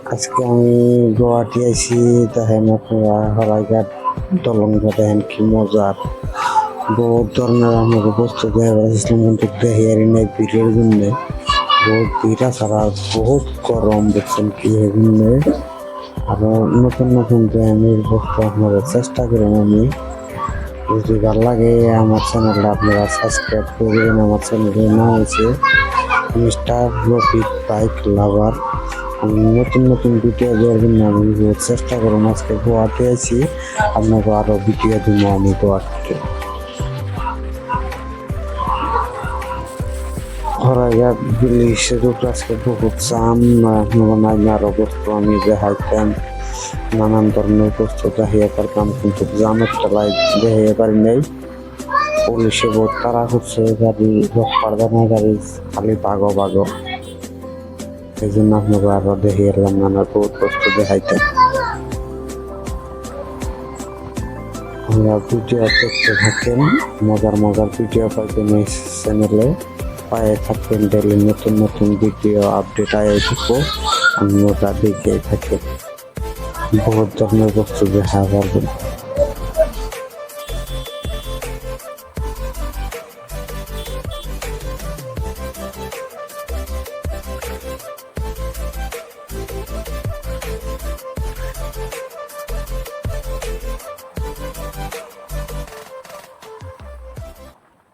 আজকে আমি গুয়াহাটি আইছি, দেখেন আপনারা হরাইঘাট দলংটা দেখেন কি মজার। বহুত ধরনের আমাকে বস্তু দেখা পাচ্ছিলাম, কিন্তু দেখারি নাই ভিড়ের জন্য। বহুত ভিড় ছাড়া বহুত গরম, দেখছেন কি জন্য। আরো নতুন নতুন ব্র্যান্ডের বস্তু আপনাদের চেষ্টা করেন। আমি যদি ভালো লাগে আমার চ্যানেলটা আপনারা সাবস্ক্রাইব করবেন। আমার চ্যানেলের নাম হচ্ছে মিস্টার রফিক বাইক লাভার। আমি নতুন নতুন ভিডিও দেওয়ার জন্য আমি বহুত চেষ্টা করুন। আজকে গোয়াতে আছি, আপনাকে আরো ভিডিও দিব আমি গোয়াতে। হরাইঘাট ব্রিজের উপর আজকে বহুত জাম, আরো বস্তু আমি দেখাইতাম, নানান ধরনের বস্তু দেখাইয়া পারতাম, কিন্তু জামের ঠেলায় দেখাইয়া পারি নাই। পুলিশে বহুত তাড়া করছে, গাড়ি রোক পারবে না, গাড়ি খালি বাগো বাগো। এই জন্য আপনাকে আরো দেখে এলাম, নানা বহুত বস্তু দেখাইতে। আমরা ভিডিও দেখতে থাকেন, মজার মজার ভিডিও পাইতেন এই চ্যানেলে। পায়ে থাকবেন, ডেলি নতুন নতুন ভিডিও আপডেট আয় থাকবো, আপনারা দেখে থাকেন। বহুত ধরনের বস্তু দেখা পারবেন।